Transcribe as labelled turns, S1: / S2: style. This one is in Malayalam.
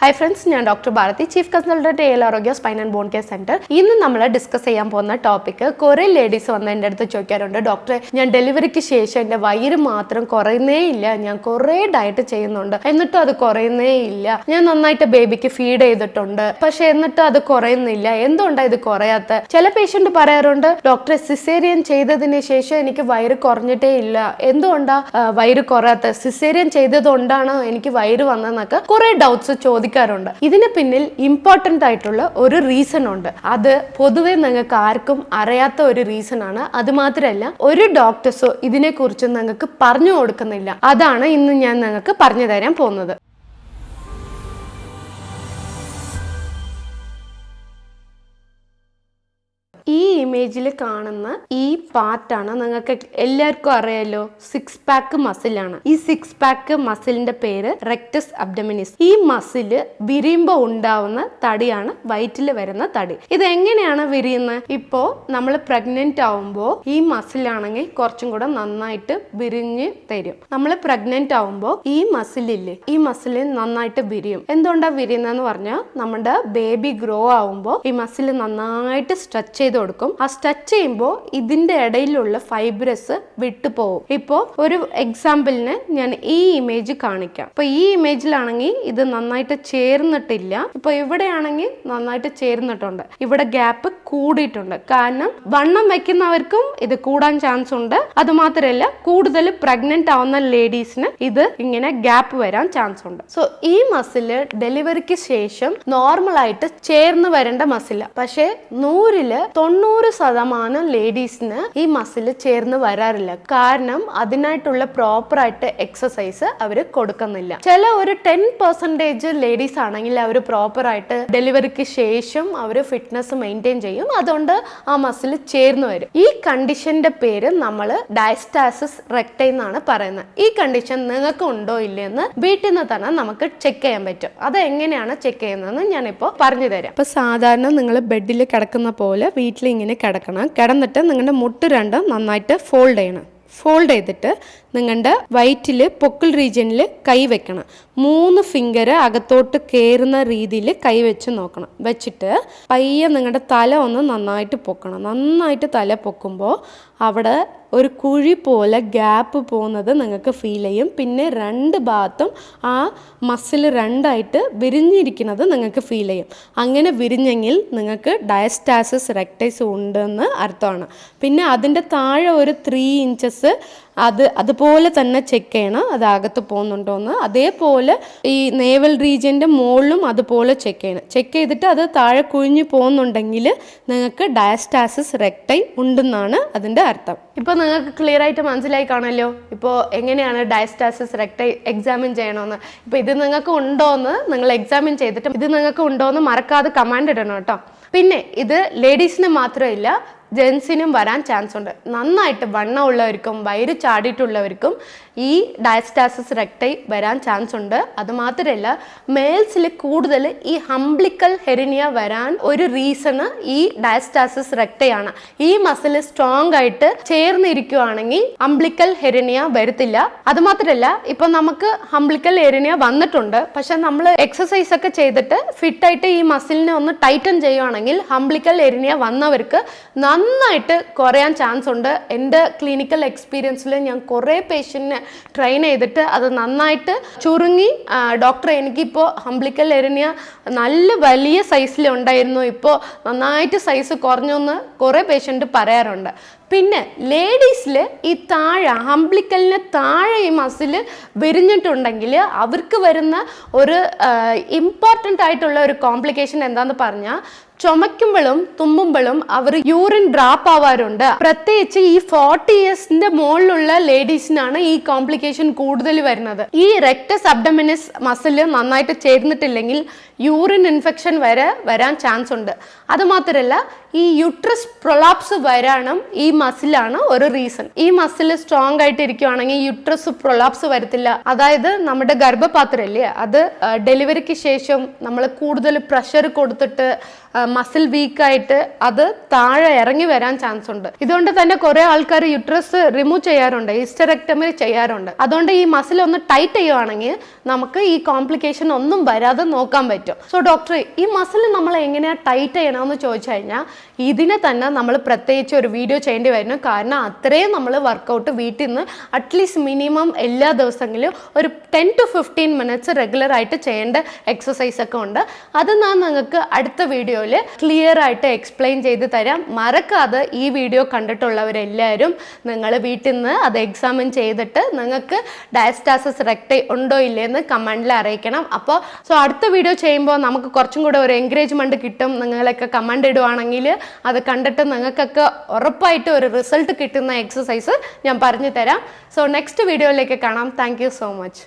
S1: Hi friends, I am Dr. Bharati, Chief Consultant AL Arogya Spine and Bone Care Center. ഇന്ന് നമ്മൾ ഡിസ്കസ് ചെയ്യാൻ പോകുന്ന ടോപ്പിക് കുറേ ലേഡീസ് വന്ന് എൻ്റെ അടുത്ത് ചോദിക്കാറുണ്ട്, ഡോക്ടറെ ഞാൻ ഡെലിവറിക്ക് ശേഷം എൻ്റെ വയറ് മാത്രം കുറയുന്നേ ഇല്ല, ഞാൻ കുറേ ഡയറ്റ് ചെയ്യുന്നുണ്ട് എന്നിട്ടും അത് കുറയുന്നേ ഇല്ല, ഞാൻ നന്നായിട്ട് ബേബിക്ക് ഫീഡ് ചെയ്തിട്ടുണ്ട് പക്ഷെ എന്നിട്ടും അത് കുറയുന്നില്ല, എന്തുകൊണ്ടാണ് ഇത് കുറയാത്ത? ചില പേഷ്യന്റ് പറയാറുണ്ട്, ഡോക്ടറെ സിസേറിയൻ ചെയ്തതിന് ശേഷം എനിക്ക് വയറ് കുറഞ്ഞിട്ടേ ഇല്ല, എന്തുകൊണ്ടാ വയറ് കുറയാത്ത? സിസേറിയൻ ചെയ്തതുകൊണ്ടാണോ എനിക്ക് വയറ് വന്നതെന്നൊക്കെ കുറെ ഡൗട്ട്സ് ചോദിക്കാറുണ്ട്. ഇതിന് പിന്നിൽ ഇമ്പോർട്ടന്റ് ആയിട്ടുള്ള ഒരു റീസൺ ഉണ്ട്. അത് പൊതുവെ നിങ്ങൾക്ക് ആർക്കും അറിയാത്ത ഒരു റീസൺ ആണ്. അത് മാത്രമല്ല, ഒരു ഡോക്ടേഴ്സോ ഇതിനെ കുറിച്ച് നിങ്ങൾക്ക് പറഞ്ഞു കൊടുക്കുന്നില്ല. അതാണ് ഇന്ന് ഞാൻ നിങ്ങൾക്ക് പറഞ്ഞു തരാൻ പോകുന്നത്. ഈ ഇമേജിൽ കാണുന്ന ഈ പാർട്ടാണ് നിങ്ങൾക്ക് എല്ലാവർക്കും അറിയാലോ, 6 പാക്ക് മസിലാണ്. ഈ 6 പാക്ക് മസിലിന്റെ പേര് റെക്ടസ് അബ്ഡമിനിസ്. ഈ മസില് വിരിയുമ്പോൾ ഉണ്ടാവുന്ന തടിയാണ് വയറ്റിൽ വരുന്ന തടി. ഇത് എങ്ങനെയാണ് വിരിയുന്നത്? ഇപ്പോ നമ്മൾ പ്രഗ്നന്റ് ആവുമ്പോൾ ഈ മസിലാണെങ്കിൽ കുറച്ചും കൂടെ നന്നായിട്ട് വിരിഞ്ഞ് തരും. നമ്മൾ പ്രഗ്നന്റ് ആവുമ്പോൾ ഈ മസിലില്ലേ, ഈ മസില് നന്നായിട്ട് വിരിയും. എന്തുകൊണ്ടാണ് വിരിയുന്നതെന്ന് പറഞ്ഞാൽ, നമ്മുടെ ബേബി ഗ്രോ ആവുമ്പോൾ ഈ മസിൽ നന്നായിട്ട് സ്ട്രെച്ച് ചെയ്ത് കൊടുക്കും. ആ സ്ട്രെച്ച് ചെയ്യുമ്പോൾ ഇതിന്റെ ഇടയിലുള്ള ഫൈബ്രസ് വിട്ടുപോകും. ഇപ്പോൾ ഒരു എക്സാമ്പിളിന് ഞാൻ ഈ ഇമേജ് കാണിക്കാം. ഇപ്പൊ ഈ ഇമേജിലാണെങ്കിൽ ഇത് നന്നായിട്ട് ചേർന്നിട്ടില്ല. ഇപ്പൊ ഇവിടെയാണെങ്കിൽ നന്നായിട്ട് ചേർന്നിട്ടുണ്ട്, ഇവിടെ ഗ്യാപ്പ് കൂടിയിട്ടുണ്ട്. കാരണം വണ്ണം വെക്കുന്നവർക്കും ഇത് കൂടാൻ ചാൻസ് ഉണ്ട്. അത് മാത്രമല്ല, കൂടുതൽ പ്രഗ്നന്റ് ആവുന്ന ലേഡീസിന് ഇത് ഇങ്ങനെ ഗ്യാപ്പ് വരാൻ ചാൻസ് ഉണ്ട്. സോ ഈ മസില് ഡെലിവറിക്ക് ശേഷം നോർമൽ ആയിട്ട് ചേർന്ന് വരേണ്ട മസില. പക്ഷെ 90% ലേഡീസിന് ഈ മസില് ചേർന്ന് വരാറില്ല. കാരണം അതിനായിട്ടുള്ള പ്രോപ്പർ ആയിട്ട് എക്സസൈസ് അവര് കൊടുക്കുന്നില്ല. ചില ഒരു 10% ലേഡീസ് ആണെങ്കിൽ അവർ പ്രോപ്പർ ആയിട്ട് ഡെലിവറിക്ക് ശേഷം അവര് ഫിറ്റ്നസ് മെയിൻറ്റെയിൻ ചെയ്യും. അതുകൊണ്ട് ആ മസിൽ ചേർന്ന് വരും. ഈ കണ്ടീഷന്റെ പേര് നമ്മൾ ഡയസ്റ്റാസിസ് റെക്ടൈ എന്നാണ് പറയുന്നത്. ഈ കണ്ടീഷൻ നിങ്ങൾക്ക് ഉണ്ടോ ഇല്ലെന്ന് വീട്ടിൽ നിന്ന് തന്നെ നമുക്ക് ചെക്ക് ചെയ്യാൻ പറ്റും. അത് എങ്ങനെയാണ് ചെക്ക് ചെയ്യുന്നതെന്ന് ഞാനിപ്പോൾ പറഞ്ഞു തരാം. ഇപ്പൊ സാധാരണ നിങ്ങൾ ബെഡിൽ കിടക്കുന്ന പോലെ വീട്ടിൽ ഇങ്ങനെ കിടക്കണം. കിടന്നിട്ട് നിങ്ങളുടെ മുട്ട് രണ്ടും നന്നായിട്ട് ഫോൾഡ് ചെയ്യണം. ഫോൾഡ് ചെയ്തിട്ട് നിങ്ങളുടെ വയറ്റിൽ പൊക്കിൾ റീജിയനിൽ കൈ വെക്കണം. 3 ഫിംഗർ അകത്തോട്ട് കയറുന്ന രീതിയിൽ കൈ വെച്ച് നോക്കണം. വെച്ചിട്ട് പയ്യെ നിങ്ങളുടെ തല ഒന്ന് നന്നായിട്ട് പൊക്കണം. നന്നായിട്ട് തല പൊക്കുമ്പോൾ അവിടെ ഒരു കുഴി പോലെ ഗ്യാപ്പ് പോകുന്നത് നിങ്ങൾക്ക് ഫീൽ ചെയ്യും. പിന്നെ 2 ഭാഗത്തും ആ മസിൽ രണ്ടായിട്ട് വിരിഞ്ഞിരിക്കുന്നത് നിങ്ങൾക്ക് ഫീൽ ചെയ്യും. അങ്ങനെ വിരിഞ്ഞെങ്കിൽ നിങ്ങൾക്ക് ഡയസ്റ്റാസിസ് റെക്ടൈസ് ഉണ്ടെന്ന് അർത്ഥമാണ്. പിന്നെ അതിൻ്റെ താഴെ ഒരു 3 ഇഞ്ചസ് അതുപോലെ തന്നെ ചെക്ക് ചെയ്യണം, അത് അകത്ത് പോകുന്നുണ്ടോയെന്ന്. അതേപോലെ ഈ നേവൽ റീജിയൻ്റെ മുകളിലും അതുപോലെ ചെക്ക് ചെയ്യണം. ചെക്ക് ചെയ്തിട്ട് അത് താഴെ കുഴിഞ്ഞു പോകുന്നുണ്ടെങ്കിൽ നിങ്ങൾക്ക് ഡയസ്റ്റാസിസ് റെക്ടൈ ഉണ്ടെന്നാണ് അതിൻ്റെ അർത്ഥം. ഇപ്പോൾ നിങ്ങൾക്ക് ക്ലിയർ ആയിട്ട് മനസ്സിലായി കാണല്ലോ ഇപ്പോൾ എങ്ങനെയാണ് ഡയസ്റ്റാസിസ് റെക്ടൈ എക്സാമിൻ ചെയ്യണമെന്ന്. ഇപ്പോൾ ഇത് നിങ്ങൾക്ക് ഉണ്ടോയെന്ന് നിങ്ങൾ എക്സാമിൻ ചെയ്തിട്ട് ഇത് നിങ്ങൾക്ക് ഉണ്ടോയെന്ന് മറക്കാതെ കമാൻഡ് ഇടണം കേട്ടോ. പിന്നെ ഇത് ലേഡീസിന് മാത്രമല്ല, ജെൻസിനും വരാൻ ചാൻസ് ഉണ്ട്. നന്നായിട്ട് വണ്ണം ഉള്ളവർക്കും വയറ് ചാടിയിട്ടുള്ളവർക്കും ഈ ഡയസ്റ്റാസിസ് റെക്ടൈ വരാൻ ചാൻസ് ഉണ്ട്. അതുമാത്രമല്ല, മെയിൽസിൽ കൂടുതൽ ഈ ഹംബ്ലിക്കൽ ഹെറിനിയ വരാൻ ഒരു റീസണ് ഈ ഡയസ്റ്റാസിസ് റെക്ടൈ ആണ്. ഈ മസിൽ സ്ട്രോങ് ആയിട്ട് ചേർന്നിരിക്കുകയാണെങ്കിൽ ഹംബ്ലിക്കൽ ഹെറിനിയ വരത്തില്ല. അതുമാത്രമല്ല, ഇപ്പൊ നമുക്ക് ഹംബ്ലിക്കൽ ഹെറിനിയ വന്നിട്ടുണ്ട്, പക്ഷെ നമ്മൾ എക്സസൈസ് ഒക്കെ ചെയ്തിട്ട് ഫിറ്റായിട്ട് ഈ മസിലിനെ ഒന്ന് ടൈറ്റൻ ചെയ്യുവാണെങ്കിൽ ഹംബ്ലിക്കൽ ഹെറിനിയ വന്നവർക്ക് നന്നായിട്ട് കുറയാൻ ചാൻസ് ഉണ്ട്. എൻ്റെ ക്ലിനിക്കൽ എക്സ്പീരിയൻസിൽ ഞാൻ കുറേ പേഷ്യൻറ്റിനെ ട്രെയിൻ ചെയ്തിട്ട് അത് നന്നായിട്ട് ചുരുങ്ങി, ഡോക്ടർ എനിക്കിപ്പോൾ ഹംബ്ലിക്കൽ ഹെറിനിയ നല്ല വലിയ സൈസിലുണ്ടായിരുന്നു, ഇപ്പോൾ നന്നായിട്ട് സൈസ് കുറഞ്ഞെന്ന് കുറേ പേഷ്യൻറ്റ് പറയാറുണ്ട്. പിന്നെ ലേഡീസിൽ ഈ താഴെ ഹംബ്ലിക്കലിന് താഴെ ഈ മസിൽ വിരിഞ്ഞിട്ടുണ്ടെങ്കിൽ അവർക്ക് വരുന്ന ഒരു ഇമ്പോർട്ടൻ്റ് ആയിട്ടുള്ള ഒരു കോംപ്ലിക്കേഷൻ എന്താണെന്ന് പറഞ്ഞാൽ, ചുമയ്ക്കുമ്പോഴും തുമ്മുമ്പോഴും അവർ യൂറിൻ ഡ്രാപ്പ് ആവാറുണ്ട്. പ്രത്യേകിച്ച് ഈ 40 ഇയേഴ്സിന്റെ മുകളിലുള്ള ലേഡീസിനാണ് ഈ കോംപ്ലിക്കേഷൻ കൂടുതൽ വരുന്നത്. ഈ റെക്ടസ് അബ്ഡമിനിസ് മസിൽ നന്നായിട്ട് ചേർന്നിട്ടില്ലെങ്കിൽ യൂറിൻ ഇൻഫെക്ഷൻ വരാൻ ചാൻസ് ഉണ്ട്. അതുമാത്രമല്ല, ഈ യൂട്രസ് പ്രൊലാപ്സ് വരാനും ഈ മസിലാണ് ഒരു റീസൺ. ഈ മസിൽ സ്ട്രോങ് ആയിട്ട് ഇരിക്കുകയാണെങ്കിൽ യൂട്രസ് പ്രൊലാപ്സ് വരത്തില്ല. അതായത് നമ്മുടെ ഗർഭപാത്രമില്ലേ, അത് ഡെലിവറിക്ക് ശേഷം നമ്മൾ കൂടുതൽ പ്രഷർ കൊടുത്തിട്ട് മസിൽ വീക്കായിട്ട് അത് താഴെ ഇറങ്ങി വരാൻ ചാൻസ് ഉണ്ട്. ഇതുകൊണ്ട് തന്നെ കുറെ ആൾക്കാർ യുട്രസ് റിമൂവ് ചെയ്യാറുണ്ട്, ഹിസ്റ്ററെക്ടമി ചെയ്യാറുണ്ട്. അതുകൊണ്ട് ഈ മസിൽ ഒന്ന് ടൈറ്റ് ചെയ്യുവാണെങ്കിൽ നമുക്ക് ഈ കോംപ്ലിക്കേഷൻ ഒന്നും വരാതെ നോക്കാൻ പറ്റും. സോ ഡോക്ടർ, ഈ മസിൽ നമ്മൾ എങ്ങനെയാണ് ടൈറ്റ് ചെയ്യണമെന്ന് ചോദിച്ചു കഴിഞ്ഞാൽ ഇതിനെ തന്നെ നമ്മൾ പ്രത്യേകിച്ച് ഒരു വീഡിയോ ചെയ്യേണ്ടി വരുന്നു. കാരണം അത്രയും നമ്മൾ വർക്കൗട്ട് വീട്ടിൽ നിന്ന് അറ്റ്ലീസ്റ്റ് മിനിമം എല്ലാ ദിവസങ്ങളിലും ഒരു 10 to 15 മിനിറ്റ്സ് റെഗുലർ ആയിട്ട് ചെയ്യേണ്ട എക്സസൈസ് ഒക്കെ ഉണ്ട്. അത് ഞാൻ നിങ്ങൾക്ക് അടുത്ത വീഡിയോയിൽ ക്ലിയർ ആയിട്ട് എക്സ്പ്ലെയിൻ ചെയ്ത് തരാം. മറക്കാതെ ഈ വീഡിയോ കണ്ടിട്ടുള്ളവരെല്ലാവരും നിങ്ങൾ വീട്ടിൽ നിന്ന് അത് എക്സാമിൻ ചെയ്തിട്ട് നിങ്ങൾക്ക് ഡയസ്റ്റാസിസ് റെക്ടൈ ഉണ്ടോ ഇല്ലയെന്ന് കമൻറ്റിൽ അറിയിക്കണം. അപ്പോൾ അടുത്ത വീഡിയോ ചെയ്യുമ്പോൾ നമുക്ക് കുറച്ചും കൂടെ ഒരു എൻകറേജ്മെൻറ്റ് കിട്ടും. നിങ്ങളൊക്കെ കമൻറ്റ് ഇടുവാണെങ്കിൽ അത് കണ്ടിട്ട് നിങ്ങൾക്കൊക്കെ ഉറപ്പായിട്ട് ഒരു റിസൾട്ട് കിട്ടുന്ന എക്സസൈസ് ഞാൻ പറഞ്ഞു തരാം. നെക്സ്റ്റ് വീഡിയോയിലേക്ക് കാണാം. Thank you so much.